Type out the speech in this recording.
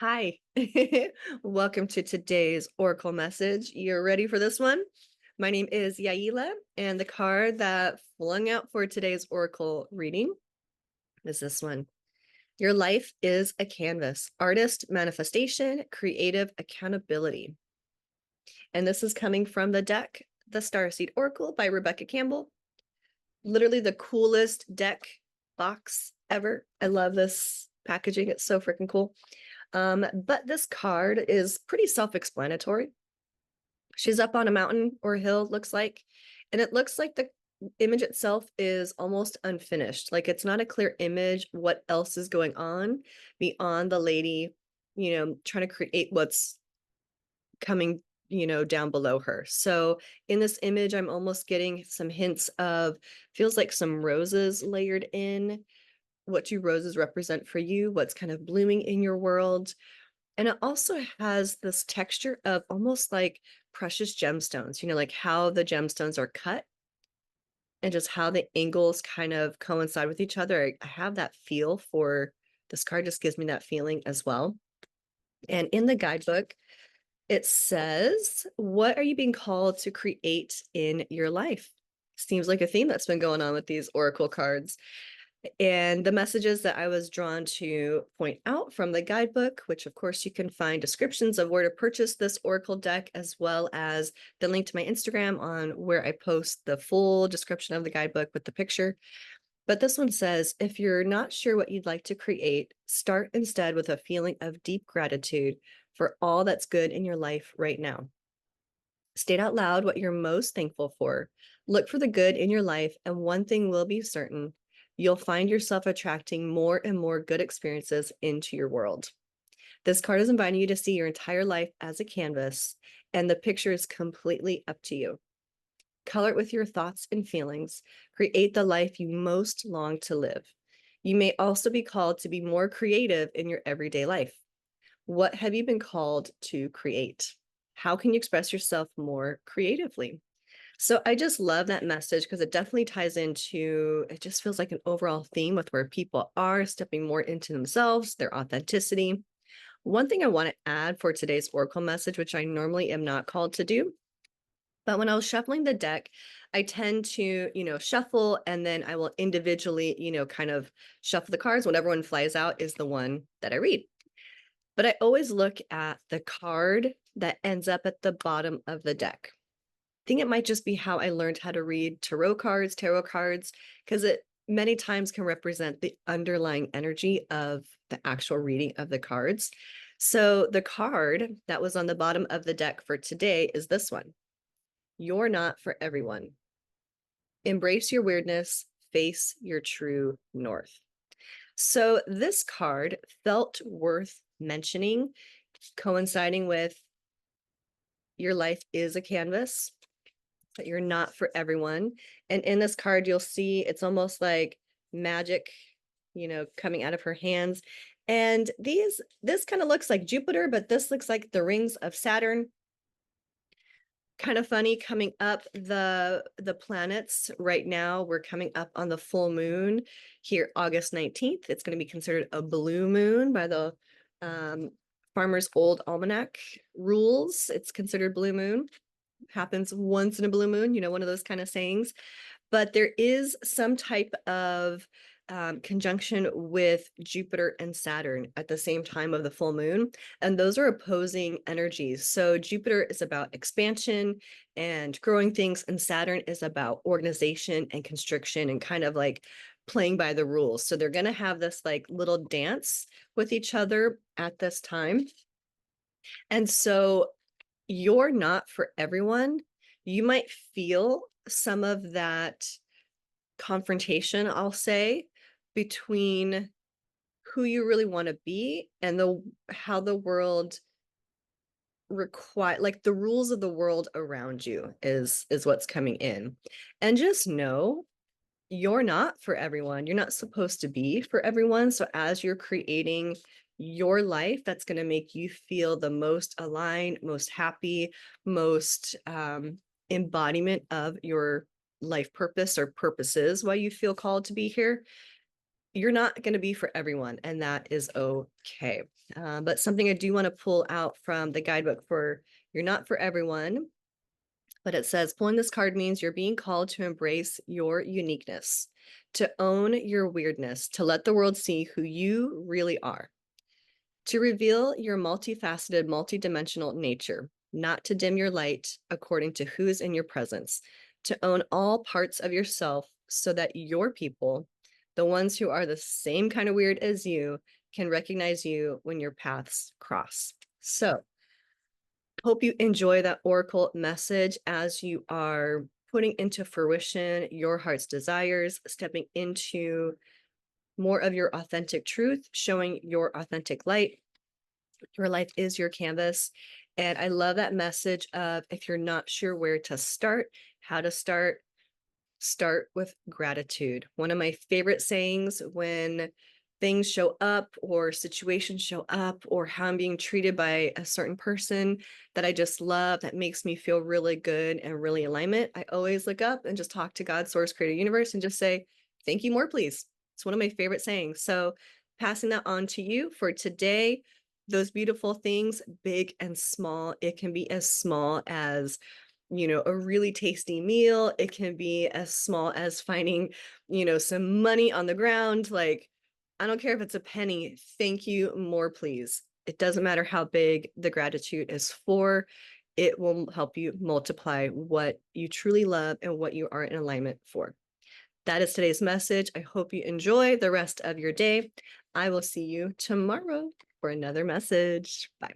Hi, welcome to today's Oracle message. You're ready for this one? My name is Yaila, and the card that flung out for today's Oracle reading is this one. Your life is a canvas, artist manifestation, creative accountability. And this is coming from the deck, the Starseed Oracle by Rebecca Campbell. Literally the coolest deck box ever. I love this packaging. It's so freaking cool. But this card is pretty self-explanatory. She's up on a mountain or a hill, looks like, and it looks like the image itself is almost unfinished. Like it's not a clear image what else is going on beyond the lady, trying to create what's coming, down below her. So in this image, I'm almost getting some hints of, feels like some roses layered in. What do roses represent for you? What's kind of blooming in your world? And it also has this texture of almost like precious gemstones, like how the gemstones are cut and just how the angles kind of coincide with each other. I have that feel for this card, just gives me that feeling as well. And in the guidebook, it says, what are you being called to create in your life? Seems like a theme that's been going on with these oracle cards. And the messages that I was drawn to point out from the guidebook, which of course you can find descriptions of where to purchase this Oracle deck, as well as the link to my Instagram on where I post the full description of the guidebook with the picture. But this one says, if you're not sure what you'd like to create, start instead with a feeling of deep gratitude for all that's good in your life right now. State out loud what you're most thankful for. Look for the good in your life, and one thing will be certain. You'll find yourself attracting more and more good experiences into your world. This card is inviting you to see your entire life as a canvas, and the picture is completely up to you. Color it with your thoughts and feelings. Create the life you most long to live. You may also be called to be more creative in your everyday life. What have you been called to create? How can you express yourself more creatively? So I just love that message because it definitely ties into, it just feels like an overall theme with where people are stepping more into themselves, their authenticity. One thing I want to add for today's Oracle message, which I normally am not called to do, but when I was shuffling the deck, I tend to, shuffle and then I will individually, kind of shuffle the cards. Whatever one flies out is the one that I read. But I always look at the card that ends up at the bottom of the deck. I think it might just be how I learned how to read tarot cards, because it many times can represent the underlying energy of the actual reading of the cards. So the card that was on the bottom of the deck for today is this one. You're not for everyone. Embrace your weirdness, face your true north. So this card felt worth mentioning, coinciding with your life is a canvas, that you're not for everyone. And in this card, you'll see it's almost like magic, coming out of her hands. And this kind of looks like Jupiter, but this looks like the rings of Saturn. Kind of funny coming up the planets right now. We're coming up on the full moon here, August 19th. It's going to be considered a blue moon by the Farmer's Old Almanac rules. It's considered blue moon. Happens once in a blue moon, one of those kind of sayings. But there is some type of conjunction with Jupiter and Saturn at the same time of the full moon. And those are opposing energies. So Jupiter is about expansion and growing things, and Saturn is about organization and constriction and kind of like playing by the rules. So they're going to have this like little dance with each other at this time. And so you're not for everyone. You might feel some of that confrontation, I'll say, between who you really want to be and how the world require, like the rules of the world around you is what's coming in. And just know you're not for everyone. You're not supposed to be for everyone. So as you're creating your life that's going to make you feel the most aligned, most happy, most embodiment of your life purpose or purposes, why you feel called to be here, you're not going to be for everyone, and that is okay. But something I do want to pull out from the guidebook for you're not for everyone, but it says pulling this card means you're being called to embrace your uniqueness, to own your weirdness, to let the world see who you really are, to reveal your multifaceted, multidimensional nature, not to dim your light according to who's in your presence, to own all parts of yourself so that your people, the ones who are the same kind of weird as you, can recognize you when your paths cross. So, hope you enjoy that oracle message as you are putting into fruition your heart's desires, stepping into more of your authentic truth, showing your authentic light. Your life is your canvas. And I love that message of if you're not sure where to start, how to start with gratitude. One of my favorite sayings when things show up or situations show up or how I'm being treated by a certain person that I just love, that makes me feel really good and really alignment. I always look up and just talk to God, source, creator, universe, and just say, thank you more, please. It's one of my favorite sayings. So passing that on to you for today, those beautiful things, big and small. It can be as small as a really tasty meal. It can be as small as finding, some money on the ground. Like, I don't care if it's a penny. Thank you, more please. It doesn't matter how big the gratitude is for. It will help you multiply what you truly love and what you are in alignment for. That is today's message. I hope you enjoy the rest of your day. I will see you tomorrow for another message. Bye.